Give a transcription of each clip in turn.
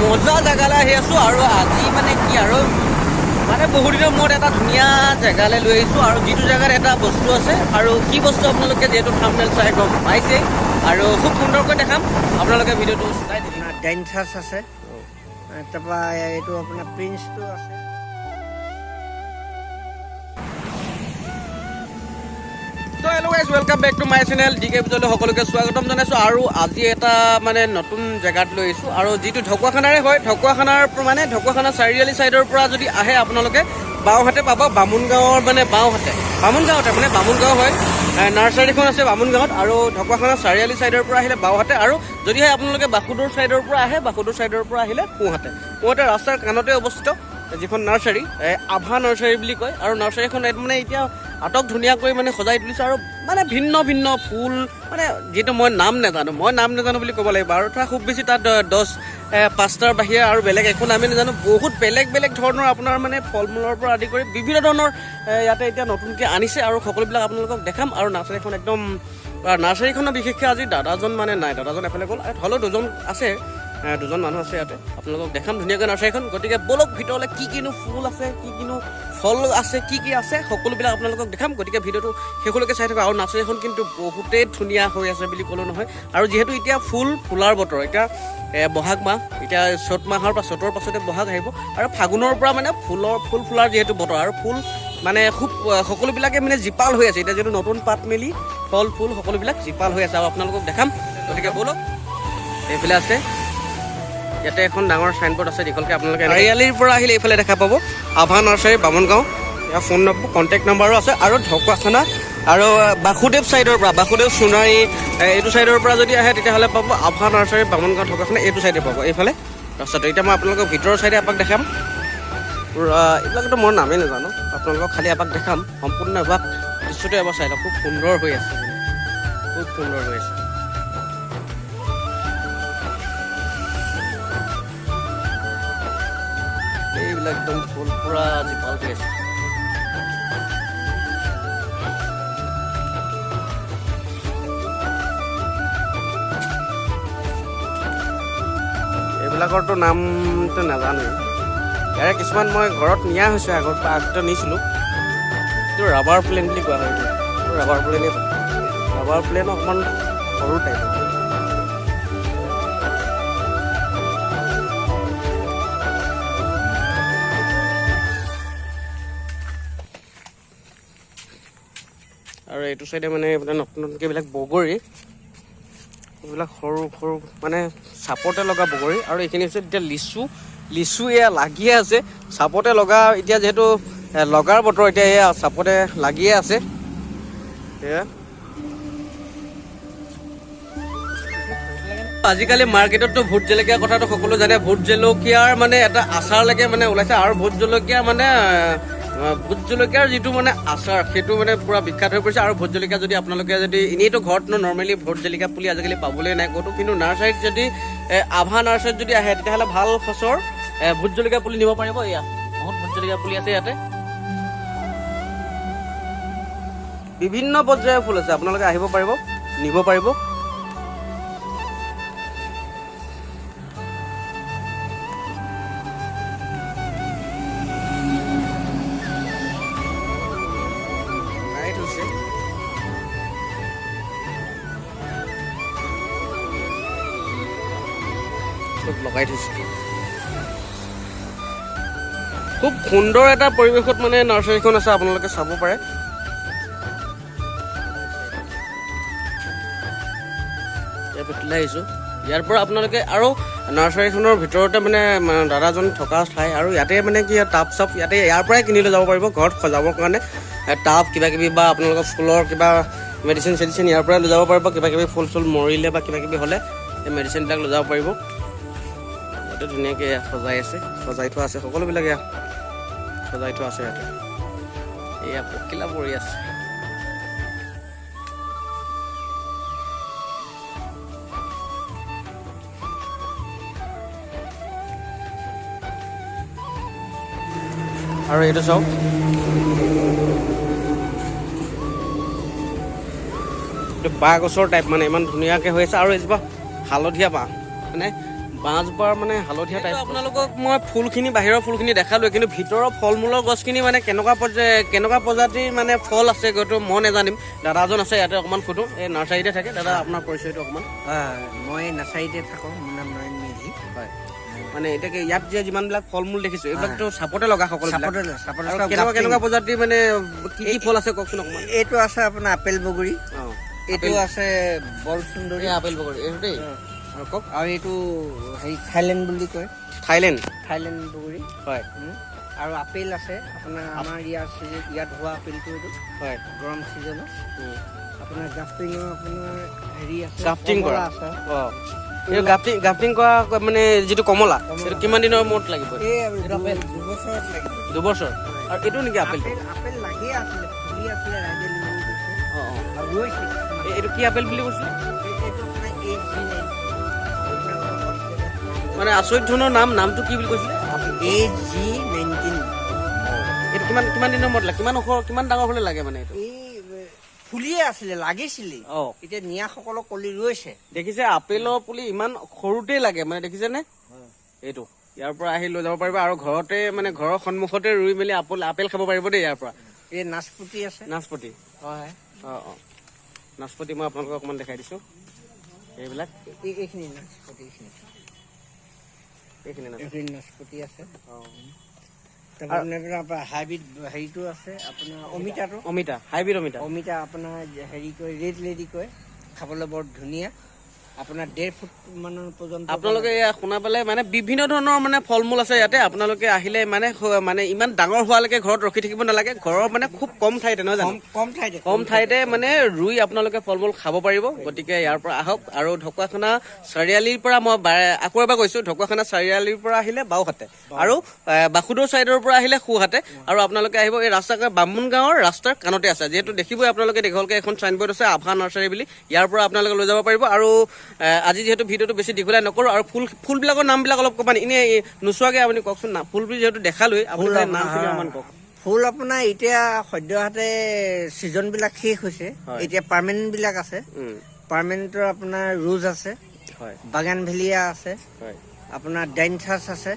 মজা জেগালৈ আহি আছোঁ আৰু আজি মানে কি আৰু মানে বহুত দিনৰ মূৰত এটা ধুনীয়া জেগালৈ লৈ আহিছোঁ আৰু যিটো জেগাত এটা বস্তু আছে আৰু কি বস্তু আপোনালোকে যিহেতু থাম্বনেল চাই গম পাইছেই আৰু খুব সুন্দৰকৈ দেখাম আপোনালোকে ভিডিঅ'টো চাই থাকিব। ডাইনচাৰ্চ আছে, তাৰপৰা এইটো আপোনাৰ প্ৰিন্সটো আছে। তো hello' guys, welcome back to my channel D K ভিডিঅ'লৈ সকলোকে স্বাগতম জনাইছোঁ। আৰু আজি এটা মানে নতুন জেগাত লৈ আহিছোঁ আৰু যিটো ঢকুৱাখানাৰে হয়, ঢকুৱাখানা চাৰিআলি ছাইডৰ পৰা যদি আহে আপোনালোকে বাওঁহাতে পাব বামুণগাঁৱৰ মানে বাওঁহাতে বামুণগাঁও হয়। নাৰ্চাৰীখন আছে বামুণগাঁৱত আৰু ঢকুৱাখানা চাৰিআলি ছাইডৰ পৰা আহিলে বাওঁহাতে, আৰু যদিহে আপোনালোকে বাসুদৰ ছাইডৰ পৰা আহে বাসুদৰ ছাইডৰ পৰা আহিলে সোঁহাতে ৰাস্তাৰ কাণতে অৱস্থিত যিখন নাৰ্চাৰী আভা নাৰ্চাৰী বুলি কয়। আৰু নাৰ্চাৰীখন মানে এতিয়া আটক ধুনীয়াকৈ মানে সজাই তুলিছে আৰু মানে ভিন্ন ভিন্ন ফুল, মানে যিটো মই নাম নাজানো বুলি ক'ব লাগিব। আৰু তাৰ খুব বেছি তাত 5টাৰ বাহিৰে আৰু বেলেগ একো নামেই নাজানো। বহুত বেলেগ বেলেগ ধৰণৰ আপোনাৰ মানে ফল মূলৰ পৰা আদি কৰি বিভিন্ন ধৰণৰ ইয়াতে এতিয়া নতুনকৈ আনিছে আৰু সকলোবিলাক আপোনালোকক দেখাম। আৰু নাৰ্চাৰীখন একদম নাৰ্চাৰীখনৰ বিশেষকৈ আজি দাদাজন মানে নাই, দাদাজন এফালে গ'ল, হ'লেও দুজন মানুহ আছে ইয়াতে। আপোনালোকক দেখাম ধুনীয়াকৈ নাৰ্চাৰীখন। গতিকে বলক ভিতৰলৈ কি কিনো ফুল আছে, কি কিনো ফল আছে, কি আছে সকলোবিলাক আপোনালোকক দেখাম। গতিকে ভিডিঅ'টো শেষলৈকে চাই থাকক। আৰু নাৰ্চাৰীখন কিন্তু বহুতেই ধুনীয়া হৈ আছে বুলি ক'লেও নহয়। আৰু যিহেতু এতিয়া ফুলাৰ বতৰ, এতিয়া বহাগ মাহ, এতিয়া চ'তৰ পাছতে বহাগ আহিব আৰু ফাগুনৰ পৰা মানে ফুল ফুলাৰ যিহেতু বতৰ আৰু ফুল মানে খুব সকলোবিলাকে মানে জীপাল হৈ আছে। এতিয়া যিহেতু নতুন পাত মেলি ফল ফুল সকলোবিলাক জীপাল হৈ আছে আৰু আপোনালোকক দেখাম। গতিকে বলক, এইফালে আছে, ইয়াতে এখন ডাঙৰ চাইনবোৰ্ড আছে দীঘলকৈ। আপোনালোকে চাৰিআলিৰ পৰা আহিলে এইফালে দেখা পাব আভা নাৰ্চাৰী বামুণগাঁও। ইয়াৰ ফোন নম্বৰ কণ্টেক্ট নম্বৰো আছে। আৰু ঢকুৱাখানা আৰু বাসুদেৱ ছাইডৰ পৰা, বাসুদেৱ সোণাৰী এইটো ছাইডৰ পৰা যদি আহে তেতিয়াহ'লে পাব আভা নাৰ্চাৰী বামুণগাঁও ঢকুৱাখানা এইটো ছাইডে পাব এইফালে ৰাস্তাটো। এতিয়া মই আপোনালোকক ভিতৰৰ ছাইডে এপাক দেখাম। এইবিলাকতো মই নামেই নাজানো, আপোনালোকক খালি এপাক দেখাম। সম্পূৰ্ণ এপাক দৃশ্যটো এবাৰ চাই লওক। খুব সুন্দৰ হৈ আছে, খুব সুন্দৰ হৈ আছে। এইবিলাক একদম ফুল পুৰা জীপাল হৈ আছে। এইবিলাকৰতো নামটো নাজানো। ইয়াৰে কিছুমান মই ঘৰত নিয়া হৈছে, আগতে নিছিলোঁ। এইটো ৰাবাৰ প্লেন বুলি কোৱা হয়। এইটো ৰাবাৰ প্লেন অকণমান সৰু টাইপৰ। আৰু এইটো চাইডে মানে এইবিলাক নতুনকৈ এইবিলাক বগৰী, এইবিলাক সৰু সৰু মানে চাপতে লগা বগৰী। আৰু এইখিনি হৈছে এতিয়া লিচু এয়া লাগিয়ে আছে চাপতে লগা। এতিয়া যিহেতু লগাৰ বতৰ, এতিয়া এয়া চাপতে লাগিয়ে আছে। এয়া আজিকালি মাৰ্কেটততো ভোট জলকীয়াৰ কথাটো সকলো জানে। ভোট জলকীয়াৰ মানে এটা আচাৰলৈকে মানে ওলাইছে। আৰু ভোট জলকীয়াৰ যিটো মানে আচাৰ সেইটো মানে পুৰা বিখ্যাত হৈ পৰিছে। আৰু ভোট জলকীয়া যদি আপোনালোকে যদি এনেইতো ঘৰত নৰ্মেলি ভোট জলকীয়া পুলি আজিকালি পাবলৈ নাই ক'তো, কিন্তু নাৰ্চাৰীত যদি আভা নাৰ্চাৰীত যদি আহে তেতিয়াহ'লে ভাল সঁচৰ ভোট জলকীয়া পুলি নিব পাৰিব। এয়া বহুত ভোট জলকীয়া পুলি আছে ইয়াতে, বিভিন্ন পৰ্যায়ৰ ফুল আছে। আপোনালোকে আহিব পাৰিব, নিব পাৰিব। লগাই থৈছে খুব সুন্দৰ এটা পৰিৱেশত মানে নাৰ্চাৰীখন আছে, আপোনালোকে চাব পাৰে। আহিছোঁ ইয়াৰ পৰা আপোনালোকে। আৰু নাৰ্চাৰীখনৰ ভিতৰতে মানে দাদাজন থকা ঠাই, আৰু ইয়াতে মানে কি টাব চাব ইয়াতে ইয়াৰ পৰাই কিনি লৈ যাব পাৰিব ঘৰত সজাবৰ কাৰণে। টাব কিবাকিবি বা আপোনালোকৰ ফুলৰ কিবা মেডিচিন চেডিচিন ইয়াৰ পৰাই লৈ যাব পাৰিব। কিবাকিবি ফুল চুল মৰিলে বা কিবাকিবি হ'লে এই মেডিচিনবিলাক লৈ যাব পাৰিব। ইয়াতে ধুনীয়াকৈ সজাই থোৱা আছে সকলোবিলাক। ইয়াত সজাই থোৱা আছে ইয়াতে। এয়া পখিলা পৰি আছে। আৰু এইটো চাওক, এইটো বাঁহ গছৰ টাইপ মানে ইমান ধুনীয়াকৈ হৈ আছে। আৰু এজোপা হালধীয়া বাঁহ, মানে 5বাৰ মানে হালধীয়া টাইপ। আপোনালোকক মই ফুলখিনি বাহিৰৰ ফুলখিনি দেখালোঁ, কিন্তু ভিতৰৰ ফল মূলৰ গছখিনি মানে কেনেকুৱা প্ৰজাতিৰ মানে ফল আছে গতো মই নাজানিম। দাদা এজন আছে ইয়াতে অকণমান সোধোঁ, এই নাৰ্চাৰীতে থাকে। দাদা আপোনাৰ পৰিচয়টো অকণমান। হয়, মই নাৰ্চাৰীতে থাকোঁ, মোৰ নাম নয়ন মেধি। হয়, মানে এতিয়া ইয়াত যে যিমানবিলাক ফল মূল দেখিছোঁ এইবিলাকতো চাপতে লগা সকলো। কেনেকুৱা প্ৰজাতিৰ মানে কি ফল আছে কওকচোন অকণমান। এইটো আছে আপোনাৰ আপেল বগৰী, এইটো আছে বল সুন্দৰী, আপেল বগৰী এইটো দেই। আৰু কওক। আৰু এইটো হেৰি থাইলেণ্ড বুলি কয়, থাইলেণ্ড বগৰী। হয়, আৰু আপেল আছে আপোনাৰ আমাৰ ইয়াত হোৱা আপেলটো এইটো। হয়, গৰম ছিজনত আপোনাৰ গ্ৰাফটিঙৰ আপোনাৰ হেৰি আছে, গ্ৰাফটিং কৰা আছে। এই গ্ৰাফটিং কৰা মানে যিটো কমলা, সেইটো কিমান দিনৰ মূৰত লাগিব? এই 2 বছৰত লাগিব। 2 বছৰ। আৰু এইটো নেকি আপেল? আপেল লাগিয়ে আছিলে, ফুলি আছিলে, ৰাইজে লৈ গৈছে আৰু ৰৈছে। এইটো কি আপেল বুলি কৈছিলে? এইটো আপোনাৰ মানে আচৰিত ধৰণৰ নামটো কি বুলি কৈছিলে? AG19। এইটো কিমান দিনৰ মূৰত লাগে? কিমান ডাঙৰ হ'লে লাগে মানে এইটো? এই ফুলিয়ে আছিলে, লাগিছিলে, এতিয়া নিয়াসকলক কলি ৰৈছে। দেখিছে আপেলৰ পুলি ইমান সৰুতেই লাগে মানে, দেখিছেনে? এইটো ইয়াৰ পৰা আহি লৈ যাব পাৰিব আৰু ঘৰতে মানে ঘৰৰ সন্মুখতে ৰুই মেলি আপেল খাব পাৰিব দেই ইয়াৰ পৰা। এই নাচপতি আছে। নাচপতি? হয়। নাচপতি মই আপোনালোকক অকণমান দেখাই দিছোঁ। এইবিলাক এইখিনি নাচপতি, এইখিনি নাচপতি আছে। হাইব্ৰিড হেৰিটো আছে আপোনাৰ অমিতা আপোনাৰ হেৰি কয়, ৰেড লেডি কয়, খাবলৈ বৰ ধুনীয়া। আপোনাৰ 1.5 ফুট মানৰ পৰ্যন্ত আপোনালোকে এয়া শুনা পালে মানে বিভিন্ন ধৰণৰ মানে ফল মূল আছে ইয়াতে। আপোনালোকে আহিলে মানে ইমান ডাঙৰ হোৱালৈকে ঘৰত ৰখি থাকিব নালাগে। ঘৰৰ মানে খুব কম ঠাইতে নহয় জানো? কম ঠাইতে মানে ৰুই আপোনালোকে ফল মূল খাব পাৰিব। গতিকে ইয়াৰ পৰা আহক। আৰু ঢকুৱাখানা চাৰিআলিৰ পৰা মই আকৌ এবাৰ কৈছোঁ, ঢকুৱাখানা চাৰিআলিৰ পৰা আহিলে বাওঁহাতে আৰু বাসুদৰ চাইডৰ পৰা আহিলে সোঁহাতে। আৰু আপোনালোকে আহিব এই ৰাস্তা বামুণ গাঁৱৰ ৰাস্তাৰ কাণতে আছে। যিহেতু দেখিবই আপোনালোকে দীঘলকৈ এখন চাইনবোৰ্ড আছে আভা নাৰ্চাৰী বুলি, ইয়াৰ পৰা আপোনালোকে লৈ যাব পাৰিব। আৰু আজি যিহেতু ভিডিঅ'টো বেছি দীঘলীয়া নকৰোঁ আৰু ফুলবিলাকৰ নামবিলাক অলপ ক'বা নেকি? এনেই নোচোৱাকৈ আপুনি কওকচোন না, ফুলবোৰ যিহেতু দেখালোৱেই, আপোনাৰ নামখিনি অকণমান কওক। ফুল আপোনাৰ এতিয়া সদ্যহতে ছিজনবিলাক শেষ হৈছে, এতিয়া পাৰ্মানেণ্টবিলাক আছে। পাৰ্মানেণ্টৰ আপোনাৰ ৰোজ আছে, বাগানভেলিয়া আছে, আপোনাৰ ডাইনথাছ আছে,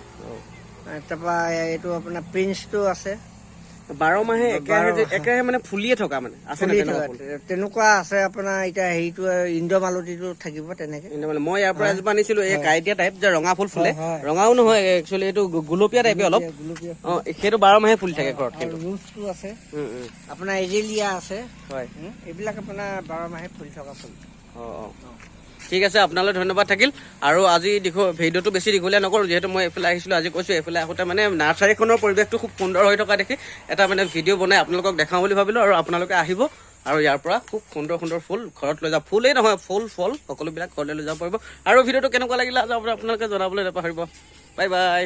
তাৰপৰা এইটো আপোনাৰ প্ৰিন্সটো আছে। 12 মাহে একেৰাহে মানে ফুলিয়ে থকা মানে আছে তেনেকুৱা আছে আপোনাৰ। এতিয়া হেৰিটো ইন্দ্ৰমালতীটো থাকিব তেনেকে। মই ইয়াৰ পৰা এজোপা আনিছিলো, এই কাঁইটীয়া টাইপ যে ৰঙা ফুল ফুলে, ৰঙাও নহয় একচুৱেলি, এইটো গুলপীয়া টাইপে অলপ। সেইটো 12 মাহে ফুলি থাকে ঘৰত। কিন্তু ৰোজটো আছে আপোনাৰ, এজেলিয়া আছে। হয়, এইবিলাক আপোনাৰ 12 মাহে ফুলি থকা ফুল। ঠিক আছে, আপোনালৈ ধন্যবাদ থাকিল। আৰু আজি ভিডিঅ'টো বেছি দীঘলীয়া নকৰোঁ, যিহেতু মই এইফালে আহিছিলোঁ। আজি কৈছোঁ এইফালে আহোঁতে মানে নাৰ্চাৰীখনৰ পৰিৱেশটো খুব সুন্দৰ হৈ থকা দেখি এটা মানে ভিডিঅ' বনাই আপোনালোকক দেখাওঁ বুলি ভাবিলোঁ। আৰু আপোনালোকে আহিব আৰু ইয়াৰ পৰা খুব সুন্দৰ ফুল ঘৰত লৈ যাব। ফুলেই নহয়, ফল সকলোবিলাক ঘৰলৈ লৈ যাব পাৰিব। আৰু ভিডিঅ'টো কেনেকুৱা লাগিলে আপোনালোকে জনাবলৈ নাপাহৰিব। Bye bye.